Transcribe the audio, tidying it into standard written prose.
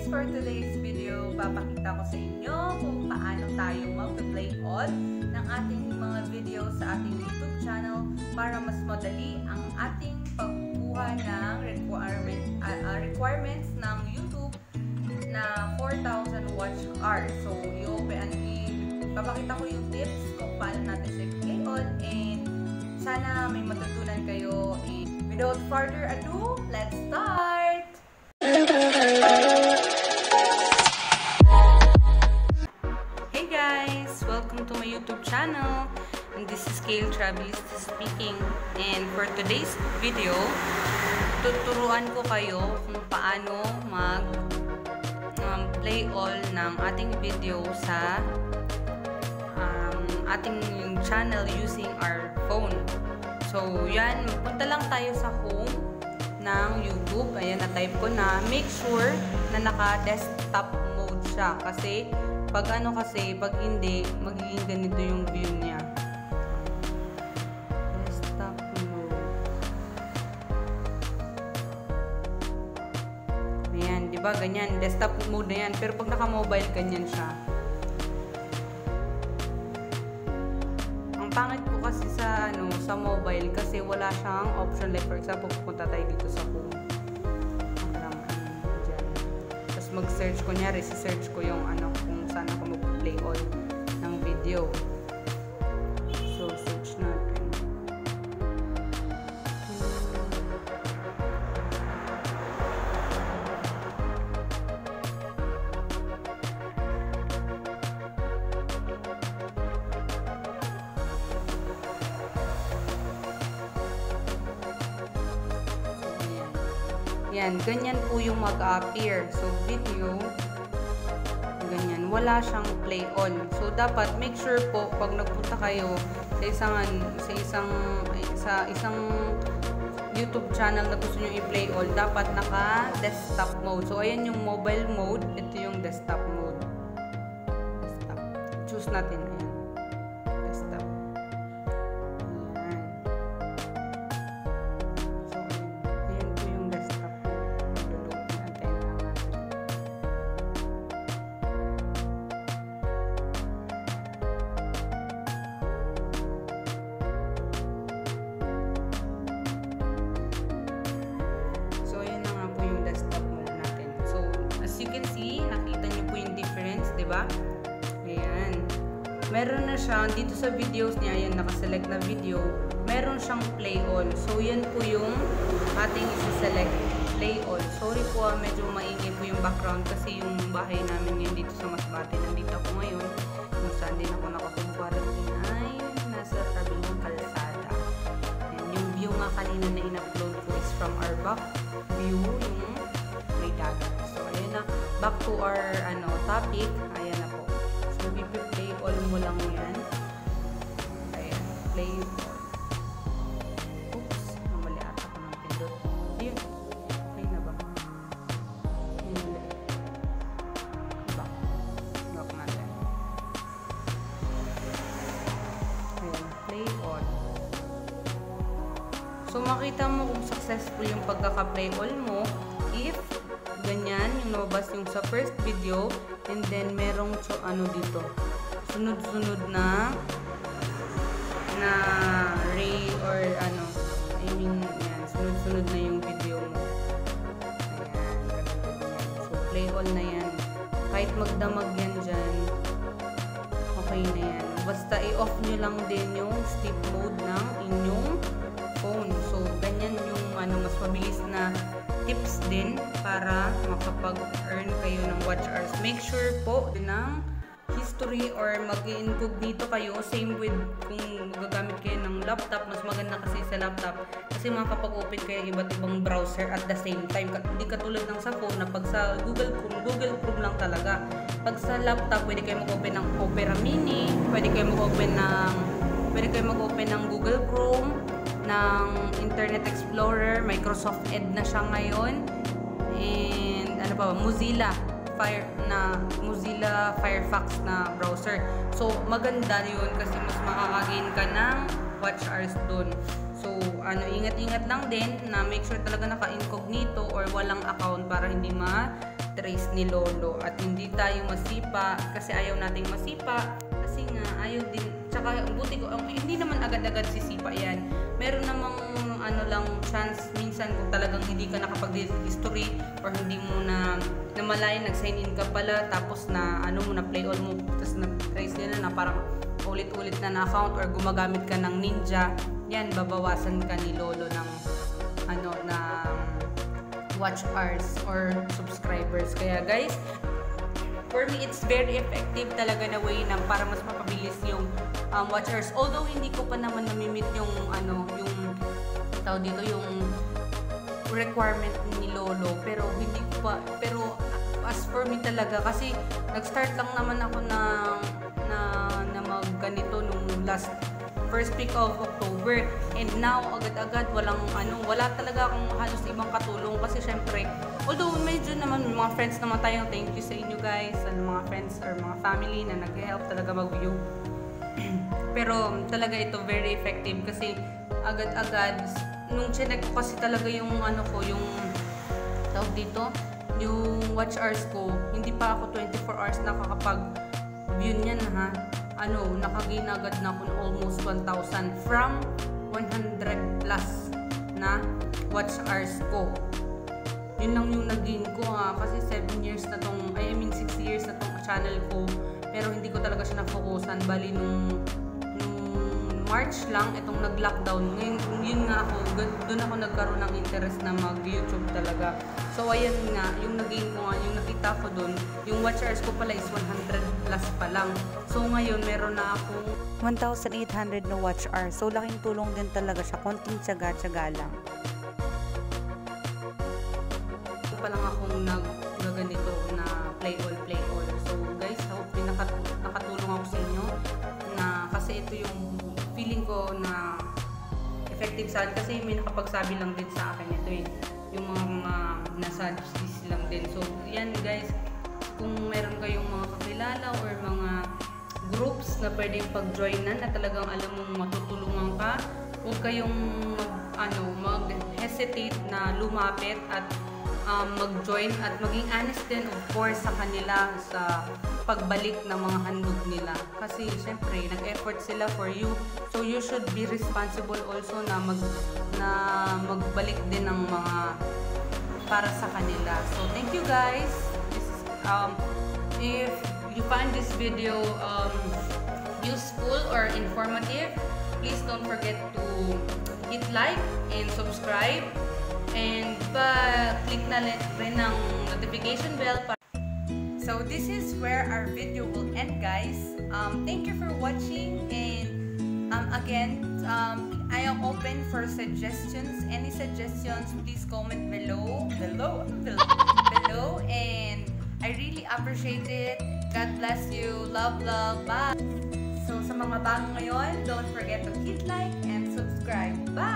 for today's video, papakita ko sa inyo kung paano tayo mag-play on ng ating mga video sa ating YouTube channel para mas madali ang ating pagkuha ng requirements ng YouTube na 4,000 watch hours. So, papakita ko yung tips kung paano natin siya play on, and sana may matutunan kayo. Without further ado, let's start! Hey guys! Welcome to my YouTube channel, and this is Kale Travelista speaking. And for today's video, tuturuan ko kayo kung paano play all ng ating video sa ating channel using our phone. So yan, punta lang tayo sa home ng YouTube. Ayan, na-type ko na. Make sure na naka-desktop mode siya. Kasi, pag hindi, magiging ganito yung view niya. Desktop mode. Ayan, diba? Ganyan. Desktop mode na yan. Pero pag naka-mobile, ganyan siya. Ang pangit po kasi sa mobile kasi wala siyang option, like for example pupunta tayo dito sa home, tapos mag-search, kunyari si-search ko yung kung saan ako mag-play on ng video. So search natin. Yan, ganyan po yung mag-appear. So, video, ganyan. Wala siyang play on. So, dapat make sure po, pag nagpunta kayo sa isang YouTube channel na gusto nyo i-play all, dapat naka-desktop mode. So, ayan yung mobile mode. Ito yung desktop mode. Desktop. Choose natin. Ayan. Desktop. Diba? Ayan. Meron na siya, dito sa videos niya, ayan, nakaselect na video, meron siyang play on. So, yan po yung ating isi-select, play on. Sorry po, medyo maingay po yung background kasi yung bahay namin ngayon dito sa Masbate. Nandito ako ngayon, kung saan din ako nakapag-quarantine ay nasa tabi ng kalsada. And yung view nga kanina na in-upload ko is from our back view, yung may dagat. So, ayan na. Back to our topic. Ayan na po. So, i-play all mo lang yan. Ayan. Play all. Oops. Namali ata ko ng pindot. Ayun. Okay na ba? Hindi. Back. Back natin. Ayan. Play all. So, makita mo kung successful yung pagkaka-play all mo if ganyan, yung lumabas yung sa first video, and then merong dito, sunod-sunod na ray or yan, sunod-sunod na yung video mo. Ayan, ganyan. So, play all na yan. Kahit magdamag yan dyan, okay na yan. Basta i-off nyo lang din yung sleep mode ng inyong phone. So, ganyan yung mas mabilis na tips din para makapag-earn kayo ng watch hours. Make sure po ng history or mag-incognito kayo. Same with kung magagamit kayo ng laptop. Mas maganda kasi sa laptop kasi makapag-open kayo ng iba't ibang browser at the same time. Hindi katulad ng sa phone na pag sa Google Chrome lang talaga. Pag sa laptop, pwede kayo mag-open ng Opera Mini, pwede kayo mag-open ng Google Chrome, ng Internet Explorer, Microsoft Edge na siya ngayon, and Mozilla Firefox na browser. So, maganda yun kasi mas makaka-gain ka ng watch hours dun. So, ingat-ingat lang din na make sure talaga naka-incognito or walang account para hindi trace ni Lolo at hindi tayo masipa kasi ayaw nating masipa kasi nga ayaw din, tsaka buti ko, hindi naman agad-agad sisipa yan. Meron namang lang chance minsan kung talagang hindi ka nakapag-history or hindi mo na namalayan, nag-sign in ka pala tapos na mo na play all mo tapos na-trace nila na parang ulit-ulit na account or gumagamit ka ng Ninja, yan babawasan ka ni Lolo ng na watch hours or subscribers. Kaya guys, for me it's very effective talaga na way na para mas mapabilis yung watch hours. Although hindi ko pa naman namimit yung tawag dito yung requirement ni Lolo, pero hindi ko pa, pero as for me talaga kasi nag-start lang naman ako na mag ganito nung first week of October, and now agad-agad wala talaga akong halos ibang katulong kasi syempre although medyo naman may mga friends naman tayo, thank you sa inyo guys, sa mga friends or mga family na nag-help talaga mag-view. Pero talaga ito very effective kasi agad-agad nung chinek ko kasi talaga yung yung tawag dito, yung watch hours ko, hindi pa ako 24 hours nakakapag-view niyan ha. Nakagain agad na ako almost 1,000 from 100 plus na watch hours ko. Yun lang yung nag-gain ko kasi 7 years na tong, 6 years na tong channel ko, pero hindi ko talaga siya na-focusan. Bali nung March lang itong nag-lockdown. Yun nga ako, doon ako nagkaroon ng interest na mag-YouTube talaga. So ayan nga, yung nag-gain ko nga, yung nakita ko doon, yung watch hours ko pala is 100 plus pa lang. So ngayon meron na akong 1,800 na watch hours. So laking tulong din talaga siya, konting tiyaga-tiyaga lang. Pa lang akong nag-ganito na play all. So guys, hope nakatulong ako sa inyo na kasi ito yung feeling ko na effective sa akin kasi may nakapagsabi lang din sa akin ito yung mga nasa GC lang din. So yan guys, kung meron kayong mga kakilala or mga groups na pwedeng pag-joinan na talagang alam mong matutulungan ka, huwag kayong mag-hesitate na lumapit at mag-join at maging honest din of course sa kanila sa pagbalik ng mga handog nila kasi syempre nag-effort sila for you, so you should be responsible also na magbalik din ng mga para sa kanila. So thank you guys. If you find this video useful or informative, please don't forget to hit like and subscribe and click na rin ng notification bell. So this is where our video will end guys. Thank you for watching, and again I am open for suggestions. Any suggestions, please comment below, and I really appreciate it. God bless you. Love, bye. So sa mga bago ngayon, don't forget to hit like and subscribe. Bye.